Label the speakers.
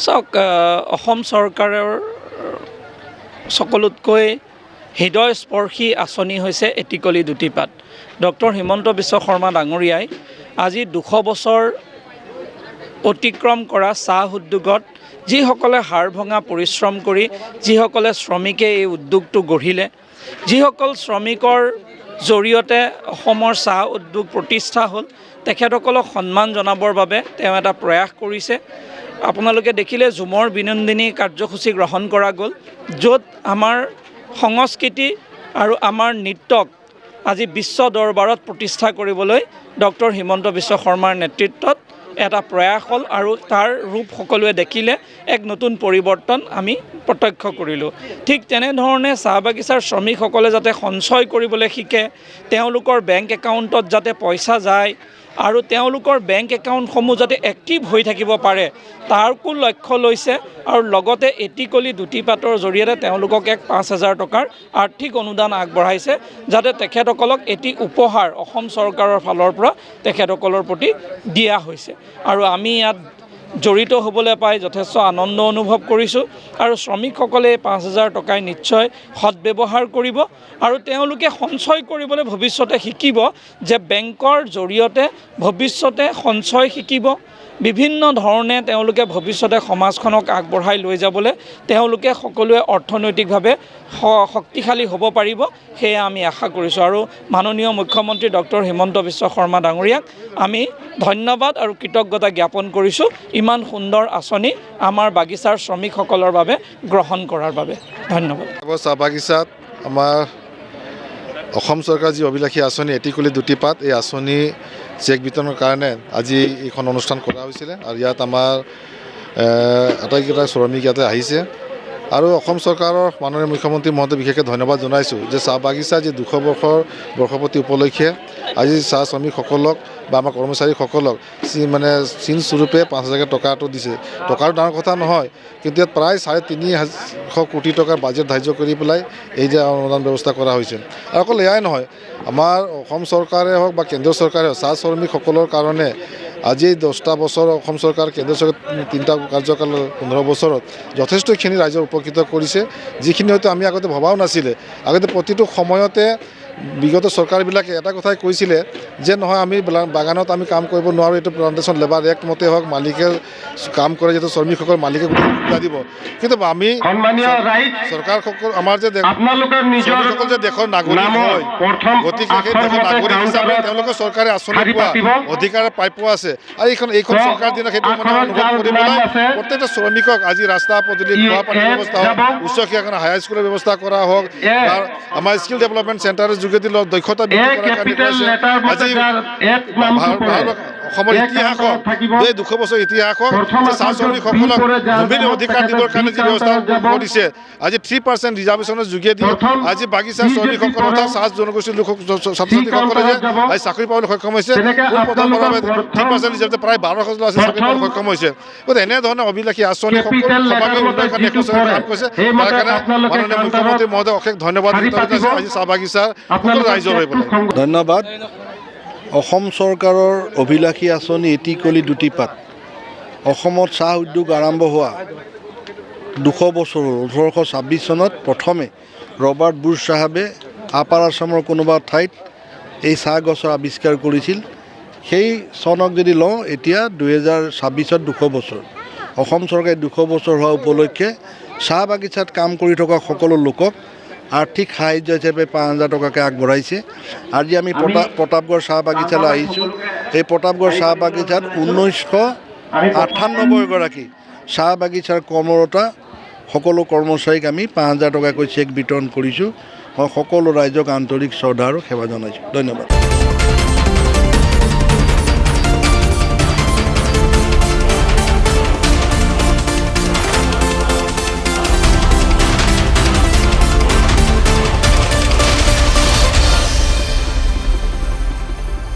Speaker 1: চাওক অসম চৰকাৰৰ সকলোতকৈ হৃদয়স্পৰ্শী আঁচনি হৈছে এটিকলি দুটিপাত। ডক্টৰ হিমন্ত বিশ্ব শৰ্মা ডাঙৰীয়াই আজি 200 বছৰ অতিক্ৰম কৰা চাহ উদ্যোগত যিসকলে হাড় ভঙা পৰিশ্ৰম কৰি যিসকলে শ্ৰমিকে এই উদ্যোগটো গঢ়িলে, যিসকল শ্ৰমিকৰ জৰিয়তে অসমৰ চাহ উদ্যোগ প্ৰতিষ্ঠা হ'ল, তেখেতসকলক সন্মান জনাবৰ বাবে তেওঁ এটা প্ৰয়াস কৰিছে। আপোনালোকে দেখিলে ঝুমৰ বিনন্দিনী কাৰ্যসূচী গ্ৰহণ কৰা গ'ল, য'ত আমাৰ সংস্কৃতি আৰু আমাৰ নৃত্যক আজি বিশ্ব দৰবাৰত প্ৰতিষ্ঠা কৰিবলৈ ডক্টৰ হিমন্ত বিশ্ব শৰ্মাৰ নেতৃত্বত এটা প্ৰয়াস হ'ল আৰু তাৰ ৰূপ সকলোৱে দেখিলে এক নতুন পৰিৱৰ্তন আমি প্ৰত্যক্ষ কৰিলোঁ। ঠিক তেনেধৰণে চাহ বাগিচাৰ শ্ৰমিকসকলে যাতে সঞ্চয় কৰিবলৈ শিকে, তেওঁলোকৰ বেংক একাউণ্টত যাতে পইচা যায় আৰু তেওঁলোকৰ বেংক একাউণ্টসমূহ যাতে এক্টিভ হৈ থাকিব পাৰে, তাৰকো লক্ষ্য লৈছে আৰু লগতে এটিকলি দুটিপাতৰ জৰিয়তে তেওঁলোকক 5,000 টকাৰ আৰ্থিক অনুদান আগবঢ়াইছে, যাতে তেখেতসকলক এটি উপহাৰ অসম চৰকাৰৰ ফালৰ পৰা তেখেতসকলৰ প্ৰতি দিয়া হৈছে। আৰু আমি ইয়াত জড়িত হ'বলৈ পাই যথেষ্ট আনন্দ অনুভৱ কৰিছোঁ আৰু শ্ৰমিকসকলে 5,000 টকাই নিশ্চয় সৎব্যৱহাৰ কৰিব আৰু তেওঁলোকে সঞ্চয় কৰিবলৈ ভৱিষ্যতে শিকিব যে বেংকৰ জৰিয়তে ভৱিষ্যতে সঞ্চয় শিকিব, বিভিন্ন ধৰণে তেওঁলোকে ভৱিষ্যতে সমাজখনক আগবঢ়াই লৈ যাবলৈ তেওঁলোকে সকলোৱে অৰ্থনৈতিকভাৱে শক্তিশালী হ'ব পাৰিব, সেয়া আমি আশা কৰিছোঁ। আৰু মাননীয় মুখ্যমন্ত্ৰী ডক্টৰ হিমন্ত বিশ্ব শৰ্মা ডাঙৰীয়াক আমি ধন্যবাদ আৰু কৃতজ্ঞতা জ্ঞাপন কৰিছোঁ ইমান সুন্দৰ আঁচনি আমাৰ বাগিচাৰ শ্ৰমিকসকলৰ বাবে গ্ৰহণ কৰাৰ বাবে। ধন্যবাদ।
Speaker 2: চাহ বাগিচাত আমাৰ অসম চৰকাৰৰ যি অভিলাষী আঁচনি এটিকলি দুটিপাত, এই আঁচনি চেক বিতৰণৰ কাৰণে আজি এইখন অনুষ্ঠান কৰা হৈছিলে আৰু ইয়াত আমাৰ আটাইকেইটা শ্ৰমিক ইয়াতে আহিছে আৰু অসম চৰকাৰৰ মাননীয় মুখ্যমন্ত্ৰী মহোদয় বিশেষকৈ ধন্যবাদ জনাইছোঁ যে চাহ বাগিচা যি 200 বৰ্ষৰ বৰ্ষপূৰ্তি উপলক্ষে আজি চাহ শ্ৰমিকসকলক বা আমাৰ কৰ্মচাৰীসকলক চিনস্বৰূপে 5,000 টকাটো দিছে। টকাটো ডাঙৰ কথা নহয়, কিন্তু ইয়াত প্ৰায় 350 কোটি টকাৰ বাজেট ধাৰ্য কৰি পেলাই এই যে অনুদান ব্যৱস্থা কৰা হৈছে। আৰু অকল এয়াই নহয়, আমাৰ অসম চৰকাৰে হওক বা কেন্দ্ৰীয় চৰকাৰে হওক চাহ শ্ৰমিকসকলৰ কাৰণে আজি 10টা বছৰ অসম চৰকাৰ কেন্দ্ৰীয় চৰকাৰ 3টা কাৰ্যকালৰ 15 বছৰত যথেষ্টখিনি ৰাইজৰ উপকৃত কৰিছে, যিখিনি হয়তো আমি আগতে ভবাও নাছিলে। আগতে প্ৰতিটো সময়তে বিগত চৰকাৰবিলাকে এটা কথাই কৈছিলে যে নহয় আমি বাগানত আমি কাম কৰিব নোৱাৰোঁ, এইটো প্লাণ্টেশ্যন লেবাৰ এক্ট মতে হওক, মালিকে কাম কৰে যিহেতু শ্ৰমিকসকল মালিকে সুবিধা দিব। কিন্তু আমি চৰকাৰসকল আমাৰ যে শ্ৰমিকসকল যে দেশৰ নাগৰিক হয়, গতিকে সেই দেশৰ নাগৰিক হিচাপে তেওঁলোকে চৰকাৰে আঁচনি পোৱা অধিকাৰ পোৱা আছে আৰু এইখন চৰকাৰ দিনত সেইটো অনুভৱ কৰিবলৈ প্ৰত্যেকটা শ্ৰমিকক আজি ৰাস্তা পদূলি, খোৱা পানীৰ ব্যৱস্থা হওক, উচ্চ শিক্ষা হাইস্কুলৰ ব্যৱস্থা কৰা হওক, আমাৰ স্কিল ডেভেলপমেণ্ট চেণ্টাৰৰ যোগেদি দক্ষতা বৃদ্ধি কৰাৰ কাৰণে কৰিছে। আজি অসমৰ ইতিহাসত এই 200 বছৰ ইতিহাসত চাহ শ্ৰমিকসকলক ভূমিৰ অধিকাৰ দিবৰ কাৰণে যি ব্যৱস্থা কৰিছে, আজি 3% ৰিজাৰ্ভেশ্যনৰ যোগেদি আজি বাগিচাৰ শ্ৰমিকসকল অৰ্থাৎ চাহ জনগোষ্ঠীৰ লোক ছাত্ৰ ছাত্ৰীসকলে যে আজি চাকৰি পাবলৈ সক্ষম হৈছে, 3% ৰিজাৰ্ভে প্ৰায় 12,000 ল'ৰা ছোৱালী চাকৰি পাবলৈ সক্ষম হৈছে। গতিকে এনেধৰণে অভিলাষী আঁচনি সমাগত উন্নয়নৰ কাৰণে কাম কৰিছে, তাৰ কাৰণে মাননীয় মুখ্যমন্ত্ৰী মহোদয় অশেষ ধন্যবাদ আজি চাহ বাগিচাৰ সকলো ৰাইজৰ হৈ পেলাই
Speaker 3: ধন্যবাদ। অসম চৰকাৰৰ অভিলাষী আঁচনি এটিকলি দুটিপাত অসমত চাহ উদ্যোগ আৰম্ভ হোৱা 200 বছৰ 1826 চনত প্ৰথমে ৰবাৰ্ট বুছ চাহাবে আপাৰ আছামৰ কোনোবা ঠাইত এই চাহ গছৰ আৱিষ্কাৰ কৰিছিল। সেই চনক যদি লওঁ, এতিয়া 2026ত 200 বছৰ। অসম চৰকাৰে 200 বছৰ হোৱা উপলক্ষে চাহ বাগিচাত কাম কৰি থকা সকলো লোকক আৰ্থিক সাহায্য হিচাপে 5,000 টকাকৈ আগবঢ়াইছে। আজি আমি প্ৰতাপগড় চাহ বাগিচালৈ আহিছোঁ। এই প্ৰতাপগড় চাহ বাগিচাত 1998 গৰাকী চাহ বাগিচাৰ কৰ্মৰতা সকলো কৰ্মচাৰীক আমি 5,000 টকাকৈ চেক বিতৰণ কৰিছোঁ। মই সকলো ৰাইজক আন্তৰিক শ্ৰদ্ধা আৰু সেৱা জনাইছোঁ। ধন্যবাদ।